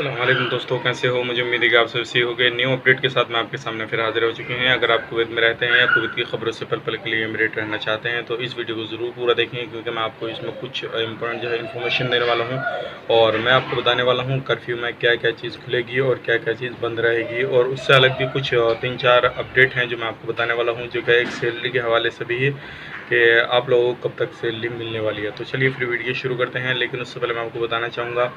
अस्सलाम वालेकुम दोस्तों, कैसे हो? मुझे उम्मीद है कि आप सब सही हो गए। न्यू अपडेट के साथ मैं आपके सामने फिर हाजिर हो चुके हैं। अगर आप कुवैत में रहते हैं या कुवैत की खबरों से पल पल के लिए अपडेट रहना चाहते हैं तो इस वीडियो को ज़रूर पूरा देखें, क्योंकि मैं आपको इसमें कुछ इंपॉर्टेंट जो है इन्फॉर्मेशन देने वाला हूँ और मैं आपको बताने वाला हूँ कर्फ्यू में क्या क्या चीज़ खुलेगी और क्या क्या चीज़ बंद रहेगी। और उससे अलग भी कुछ 3-4 अपडेट हैं जो मैं आपको बताने वाला हूँ, जो कि एक सैलरी के हवाले से भी है कि आप लोगों को कब तक सैलरी मिलने वाली है। तो चलिए फिर वीडियो शुरू करते हैं, लेकिन उससे पहले मैं आपको बताना चाहूँगा,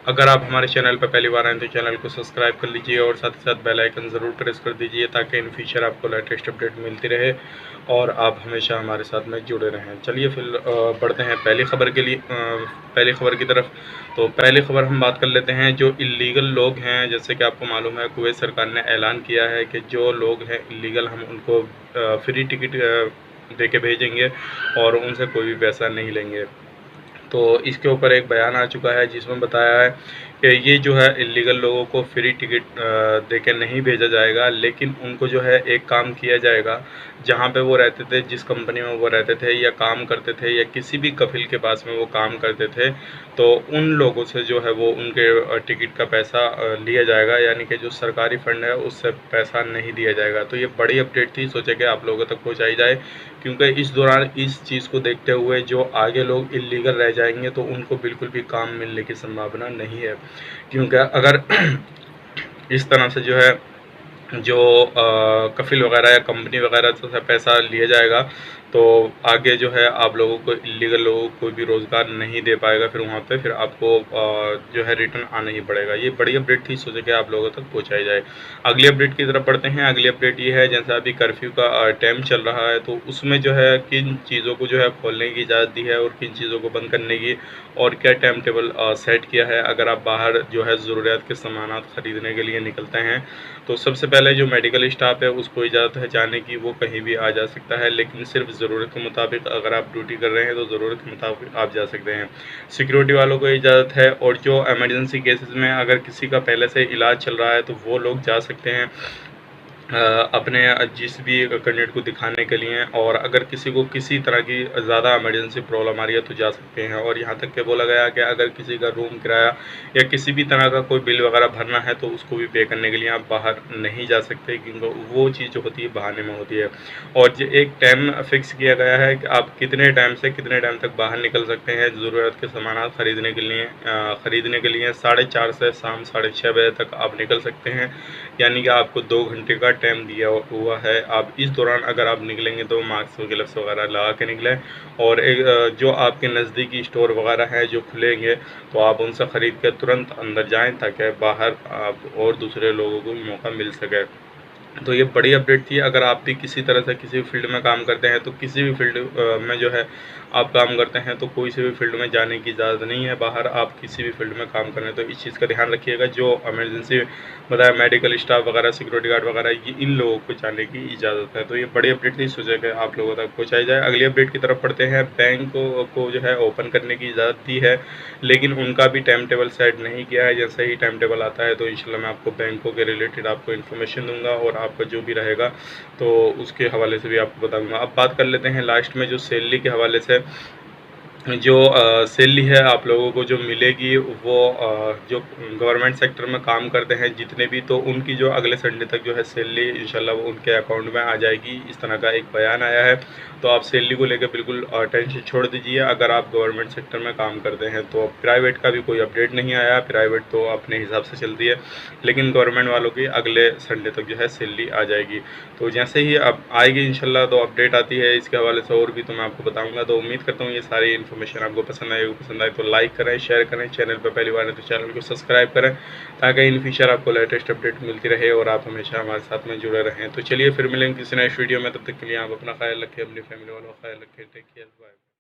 अगर आप हमारे चैनल पर पहली बार आए तो चैनल को सब्सक्राइब कर लीजिए और साथ ही साथ बेल आइकन ज़रूर प्रेस कर दीजिए, ताकि इन फ्यूचर आपको लेटेस्ट अपडेट मिलती रहे और आप हमेशा हमारे साथ में जुड़े रहें। चलिए फिर बढ़ते हैं पहली खबर के लिए, पहली खबर की तरफ। तो पहली खबर हम बात कर लेते हैं, जो इलीगल लोग हैं, जैसे कि आपको मालूम है कुवैत सरकार ने ऐलान किया है कि जो लोग हैं इलीगल, हम उनको फ्री टिकट दे के भेजेंगे और उनसे कोई भी पैसा नहीं लेंगे। तो इसके ऊपर एक बयान आ चुका है जिसमें बताया है कि ये जो है इलीगल लोगों को फ्री टिकट दे के नहीं भेजा जाएगा, लेकिन उनको जो है एक काम किया जाएगा, जहाँ पे वो रहते थे, जिस कंपनी में वो रहते थे या काम करते थे या किसी भी कफिल के पास में वो काम करते थे, तो उन लोगों से जो है वो उनके टिकट का पैसा लिया जाएगा, यानी कि जो सरकारी फ़ंड है उससे पैसा नहीं दिया जाएगा। तो ये बड़ी अपडेट थी, सोचा कि आप लोगों तक पहुँचाई जाए, क्योंकि इस दौरान इस चीज़ को देखते हुए जो आगे लोग इलीगल रह जाएंगे तो उनको बिल्कुल भी काम मिलने की संभावना नहीं है, क्योंकि अगर इस तरह से जो है जो कफिल वगैरह या कंपनी वगैरह से पैसा लिया जाएगा, तो आगे जो है आप लोगों को, इलीगल लोगों को कोई भी रोज़गार नहीं दे पाएगा, फिर वहाँ पे फिर आपको जो है रिटर्न आना ही पड़ेगा। ये बड़ी अपडेट थी, सोचे कि आप लोगों तक पहुँचाई जाए। अगली अपडेट की तरफ बढ़ते हैं। अगली अपडेट ये है, जैसे अभी कर्फ्यू का टाइम चल रहा है, तो उसमें जो है किन चीज़ों को जो है खोलने की इजाज़त दी है और किन चीज़ों को बंद करने की, और क्या टाइम टेबल सेट किया है अगर आप बाहर जो है ज़रूरियात के सामान ख़रीदने के लिए निकलते हैं। तो सबसे पहले जो मेडिकल स्टाफ है उसको इजाज़त है जाने की, वो कहीं भी आ जा सकता है, लेकिन सिर्फ ज़रूरत के मुताबिक अगर आप ड्यूटी कर रहे हैं तो ज़रूरत के मुताबिक आप जा सकते हैं। सिक्योरिटी वालों को इजाज़त है, और जो इमरजेंसी केसेस में अगर किसी का पहले से इलाज चल रहा है तो वो लोग जा सकते हैं अपने जिस भी कैंडिडेट को दिखाने के लिए, और अगर किसी को किसी तरह की ज़्यादा इमरजेंसी प्रॉब्लम आ रही है तो जा सकते हैं। और यहाँ तक कि बोला गया कि अगर किसी का रूम किराया या किसी भी तरह का कोई बिल वगैरह भरना है तो उसको भी पे करने के लिए आप बाहर नहीं जा सकते, क्योंकि वो चीज़ जो होती है बहाने में होती है। और जो एक टाइम फिक्स किया गया है कि आप कितने टाइम से कितने टाइम तक बाहर निकल सकते हैं ज़रूरत के सामान ख़रीदने के लिए। 4:30 से शाम 6:30 बजे तक आप निकल सकते हैं, यानी कि आपको 2 घंटे का टाइम दिया हुआ है। आप इस दौरान अगर आप निकलेंगे तो मास्क ग्लव्स वगैरह लगा के निकलें, और एक जो आपके नज़दीकी स्टोर वगैरह हैं जो खुलेंगे तो आप उनसे ख़रीद के तुरंत अंदर जाएं, ताकि बाहर आप और दूसरे लोगों को भी मौका मिल सके। तो ये बड़ी अपडेट थी। अगर आप भी किसी तरह से किसी फील्ड में काम करते हैं, तो किसी भी फील्ड में जो है आप काम करते हैं, तो कोई से भी फील्ड में जाने की इजाज़त नहीं है बाहर। आप किसी भी फील्ड में काम कर रहे हैं तो इस चीज़ का ध्यान रखिएगा। जो इमरजेंसी बताया, मेडिकल स्टाफ वगैरह, सिक्योरिटी गार्ड वगैरह, ये इन लोगों को जाने की इजाज़त है। तो ये बड़ी अपडेट थी, सोचा कि आप लोगों तक पहुँचाई जाए। अगली अपडेट की तरफ पढ़ते हैं। बैंक को जो है ओपन करने की इजाज़त दी है, लेकिन उनका भी टाइम टेबल सेट नहीं किया है। जैसे ही टाइम टेबल आता है तो इंशाल्लाह मैं आपको बैंकों के रिलेटेड आपको इन्फॉर्मेशन दूंगा, और आपका जो भी रहेगा तो उसके हवाले से भी आपको बताऊंगा। अब बात कर लेते हैं लास्ट में जो सैलरी के हवाले से। जो सैलरी है आप लोगों को जो मिलेगी, वो जो गवर्नमेंट सेक्टर में काम करते हैं जितने भी, तो उनकी जो अगले संडे तक जो है सैलरी इंशाल्लाह वो उनके अकाउंट में आ जाएगी, इस तरह का एक बयान आया है। तो आप सैलरी को लेकर बिल्कुल टेंशन छोड़ दीजिए अगर आप गवर्नमेंट सेक्टर में काम करते हैं। तो प्राइवेट का भी कोई अपडेट नहीं आया, प्राइवेट तो अपने हिसाब से चलती है, लेकिन गवर्नमेंट वालों की अगले संडे तक जो है सैलरी आ जाएगी। तो जैसे ही अब आएगी इंशाल्लाह, तो अपडेट आती है इसके हवाले से और भी, तो मैं आपको बताऊँगा। तो उम्मीद करता हूँ ये सारी इन्फॉर्मेशन आपको पसंद आए तो लाइक करें, शेयर करें, चैनल पर पहली बार है तो चैनल को सब्सक्राइब करें, ताकि इन फ्यूचर आपको लेटेस्ट अपडेट मिलती रहे और आप हमेशा हमारे साथ में जुड़े रहें। तो चलिए फिर मिलेंगे किसी नेक्स्ट वीडियो में, तब तक के लिए आप अपना ख्याल रखें, अपनी फैमिली वालों का ख्याल रखें। Take care, bye.